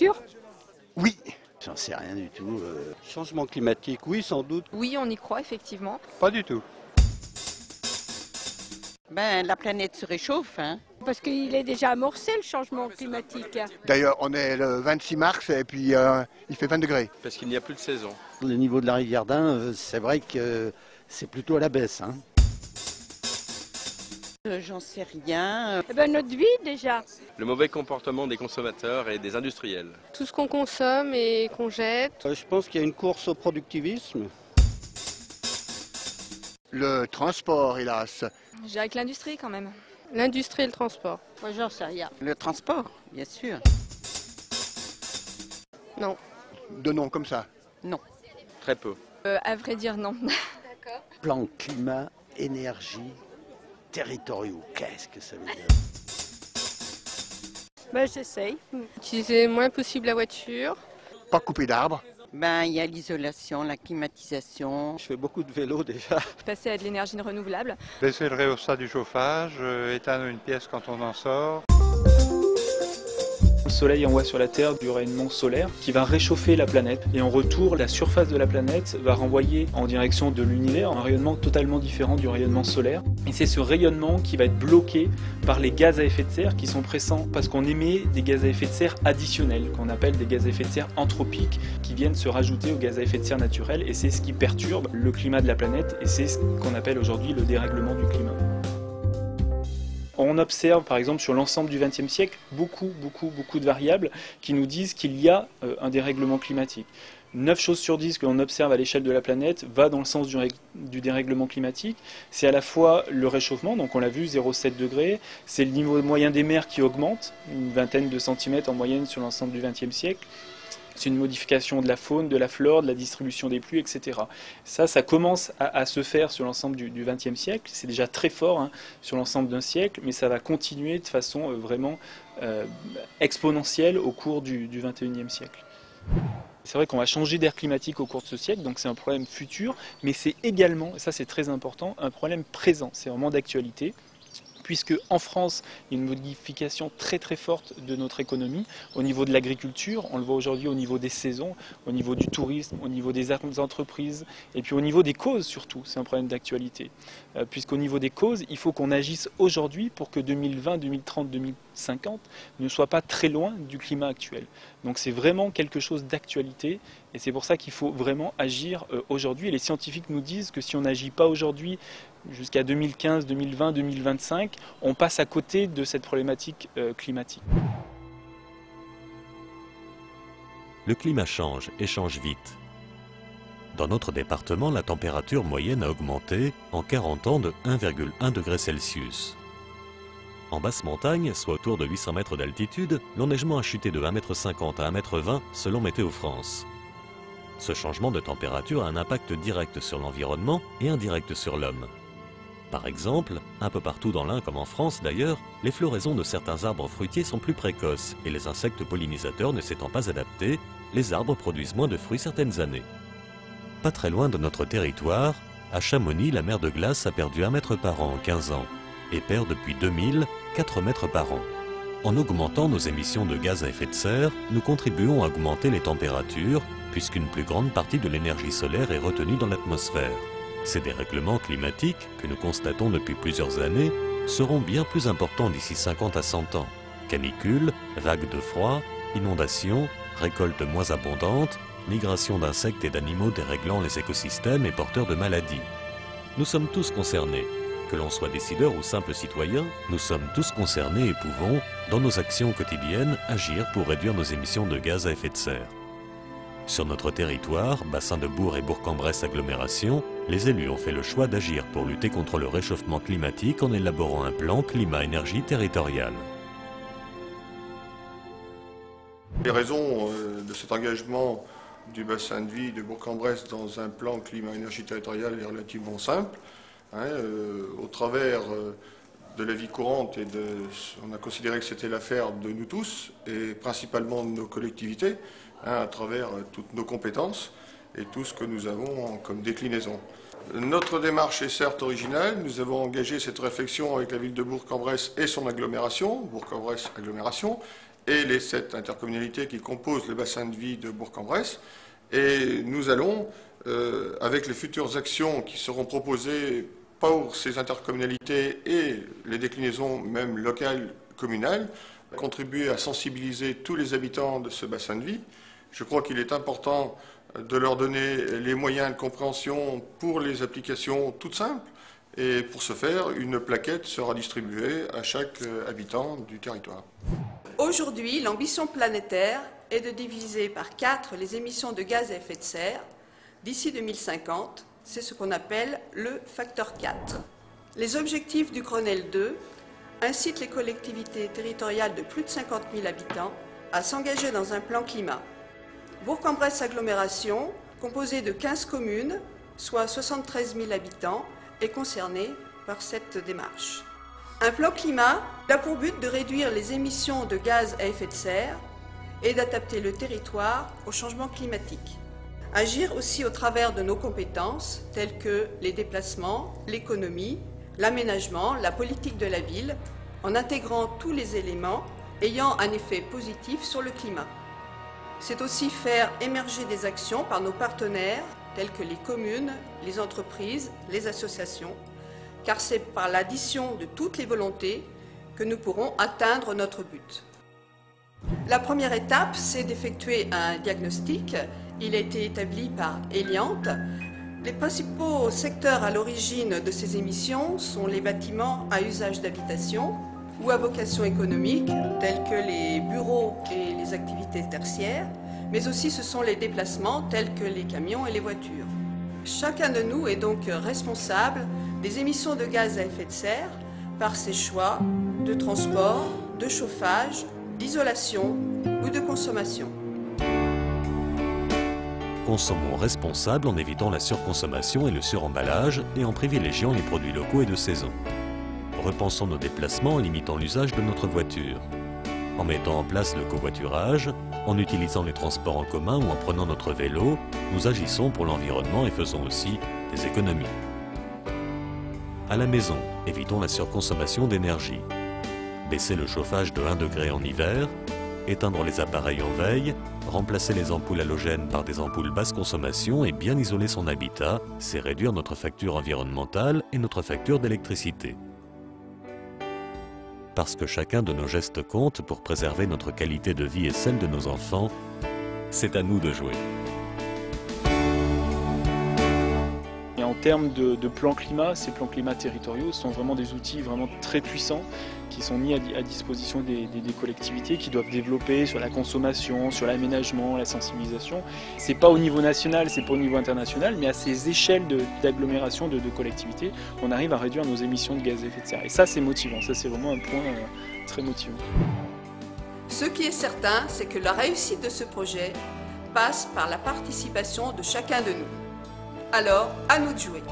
sûr? Oui, j'en sais rien du tout. Changement climatique, oui, sans doute. Oui, on y croit, effectivement. Pas du tout. Ben, la planète se réchauffe, hein. Parce qu'il est déjà amorcé le changement climatique. D'ailleurs, on est le 26 mars et puis il fait 20 degrés. Parce qu'il n'y a plus de saison. Le niveau de la rivière d'Ain, c'est vrai que c'est plutôt à la baisse. Hein. J'en sais rien. Eh ben, notre vie déjà. Le mauvais comportement des consommateurs et des industriels. Tout ce qu'on consomme et qu'on jette. Je pense qu'il y a une course au productivisme. Le transport, hélas. Je dirais que l'industrie quand même. L'industrie et le transport. Moi, j'en sais rien. Le transport, bien sûr. Non. De nom comme ça. Non. Très peu. À vrai dire, non. Plan climat, énergie, territoriaux. Qu'est-ce que ça veut dire? Ben, j'essaye. Utiliser le moins possible la voiture. Pas couper d'arbres. Ben, il y a l'isolation, la climatisation. Je fais beaucoup de vélo déjà. Passer à de l'énergie renouvelable. Baisser le réhaussit du chauffage, éteindre une pièce quand on en sort. Le soleil envoie sur la Terre du rayonnement solaire qui va réchauffer la planète et en retour la surface de la planète va renvoyer en direction de l'univers un rayonnement totalement différent du rayonnement solaire et c'est ce rayonnement qui va être bloqué par les gaz à effet de serre qui sont présents parce qu'on émet des gaz à effet de serre additionnels qu'on appelle des gaz à effet de serre anthropiques qui viennent se rajouter aux gaz à effet de serre naturels et c'est ce qui perturbe le climat de la planète et c'est ce qu'on appelle aujourd'hui le dérèglement du climat. On observe par exemple sur l'ensemble du XXe siècle beaucoup de variables qui nous disent qu'il y a un dérèglement climatique. 9 choses sur 10 que l'on observe à l'échelle de la planète va dans le sens du dérèglement climatique. C'est à la fois le réchauffement, donc on l'a vu, 0,7 degrés, c'est le niveau moyen des mers qui augmente, une vingtaine de centimètres en moyenne sur l'ensemble du XXe siècle. C'est une modification de la faune, de la flore, de la distribution des pluies, etc. Ça commence à se faire sur l'ensemble du XXe siècle. C'est déjà très fort hein, sur l'ensemble d'un siècle, mais ça va continuer de façon vraiment exponentielle au cours du XXIe siècle. C'est vrai qu'on va changer d'air climatique au cours de ce siècle, donc c'est un problème futur, mais c'est également, et ça c'est très important, un problème présent, c'est vraiment d'actualité. Puisque en France, il y a une modification très forte de notre économie au niveau de l'agriculture, on le voit aujourd'hui au niveau des saisons, au niveau du tourisme, au niveau des entreprises, et puis au niveau des causes surtout, c'est un problème d'actualité. Puisqu'au niveau des causes, il faut qu'on agisse aujourd'hui pour que 2020, 2030, 2050 ne soient pas très loin du climat actuel. Donc c'est vraiment quelque chose d'actualité, et c'est pour ça qu'il faut vraiment agir aujourd'hui. Et les scientifiques nous disent que si on n'agit pas aujourd'hui, jusqu'à 2015, 2020, 2025, on passe à côté de cette problématique climatique. Le climat change et change vite. Dans notre département, la température moyenne a augmenté en 40 ans de 1,1 degré Celsius. En basse montagne, soit autour de 800 mètres d'altitude, l'enneigement a chuté de 1,50 m à 1,20 m selon Météo France. Ce changement de température a un impact direct sur l'environnement et indirect sur l'homme. Par exemple, un peu partout dans l'Ain comme en France d'ailleurs, les floraisons de certains arbres fruitiers sont plus précoces et les insectes pollinisateurs ne s'étant pas adaptés, les arbres produisent moins de fruits certaines années. Pas très loin de notre territoire, à Chamonix, la mer de glace a perdu 1 mètre par an en 15 ans et perd depuis 2000 4 mètres par an. En augmentant nos émissions de gaz à effet de serre, nous contribuons à augmenter les températures puisqu'une plus grande partie de l'énergie solaire est retenue dans l'atmosphère. Ces dérèglements climatiques, que nous constatons depuis plusieurs années, seront bien plus importants d'ici 50 à 100 ans. Canicules, vagues de froid, inondations, récoltes moins abondantes, migration d'insectes et d'animaux déréglant les écosystèmes et porteurs de maladies. Nous sommes tous concernés. Que l'on soit décideur ou simple citoyen, nous sommes tous concernés et pouvons, dans nos actions quotidiennes, agir pour réduire nos émissions de gaz à effet de serre. Sur notre territoire, bassin de Bourg et Bourg-en-Bresse agglomération, les élus ont fait le choix d'agir pour lutter contre le réchauffement climatique en élaborant un plan climat-énergie territorial. Les raisons de cet engagement du bassin de vie de Bourg-en-Bresse dans un plan climat-énergie territorial est relativement simple. Au travers de la vie courante, on a considéré que c'était l'affaire de nous tous, et principalement de nos collectivités, à travers toutes nos compétences et tout ce que nous avons comme déclinaison. Notre démarche est certes originale, nous avons engagé cette réflexion avec la ville de Bourg-en-Bresse et son agglomération, Bourg-en-Bresse agglomération, et les 7 intercommunalités qui composent le bassin de vie de Bourg-en-Bresse. Et nous allons, avec les futures actions qui seront proposées pour ces intercommunalités et les déclinaisons même locales, communales, contribuer à sensibiliser tous les habitants de ce bassin de vie. Je crois qu'il est important de leur donner les moyens de compréhension pour les applications toutes simples. Et pour ce faire, une plaquette sera distribuée à chaque habitant du territoire. Aujourd'hui, l'ambition planétaire est de diviser par 4 les émissions de gaz à effet de serre d'ici 2050. C'est ce qu'on appelle le facteur 4. Les objectifs du Grenelle 2 incitent les collectivités territoriales de plus de 50 000 habitants à s'engager dans un plan climat. Bourg-en-Bresse agglomération, composée de 15 communes, soit 73 000 habitants, est concernée par cette démarche. Un plan climat a pour but de réduire les émissions de gaz à effet de serre et d'adapter le territoire au changement climatique. Agir aussi au travers de nos compétences telles que les déplacements, l'économie, l'aménagement, la politique de la ville, en intégrant tous les éléments ayant un effet positif sur le climat. C'est aussi faire émerger des actions par nos partenaires tels que les communes, les entreprises, les associations, car c'est par l'addition de toutes les volontés que nous pourrons atteindre notre but. La première étape, c'est d'effectuer un diagnostic. Il a été établi par Eliante. Les principaux secteurs à l'origine de ces émissions sont les bâtiments à usage d'habitation ou à vocation économique, tels que les bureaux et les activités tertiaires, mais aussi ce sont les déplacements, tels que les camions et les voitures. Chacun de nous est donc responsable des émissions de gaz à effet de serre par ses choix de transport, de chauffage, d'isolation ou de consommation. Consommons responsable en évitant la surconsommation et le suremballage et en privilégiant les produits locaux et de saison. Repensons nos déplacements en limitant l'usage de notre voiture. En mettant en place le covoiturage, en utilisant les transports en commun ou en prenant notre vélo, nous agissons pour l'environnement et faisons aussi des économies. À la maison, évitons la surconsommation d'énergie. Baisser le chauffage de 1 degré en hiver, éteindre les appareils en veille, remplacer les ampoules halogènes par des ampoules basse consommation et bien isoler son habitat, c'est réduire notre facture environnementale et notre facture d'électricité. Parce que chacun de nos gestes compte pour préserver notre qualité de vie et celle de nos enfants, c'est à nous de jouer. Et en termes de plans climat, ces plans climat territoriaux sont vraiment des outils vraiment très puissants qui sont mis à disposition des collectivités qui doivent développer sur la consommation, sur l'aménagement, la sensibilisation. C'est pas au niveau national, c'est pas au niveau international, mais à ces échelles d'agglomération de collectivités, on arrive à réduire nos émissions de gaz à effet de serre. Et ça, c'est motivant, ça c'est vraiment un point très motivant. Ce qui est certain, c'est que la réussite de ce projet passe par la participation de chacun de nous. Alors, à nous de jouer.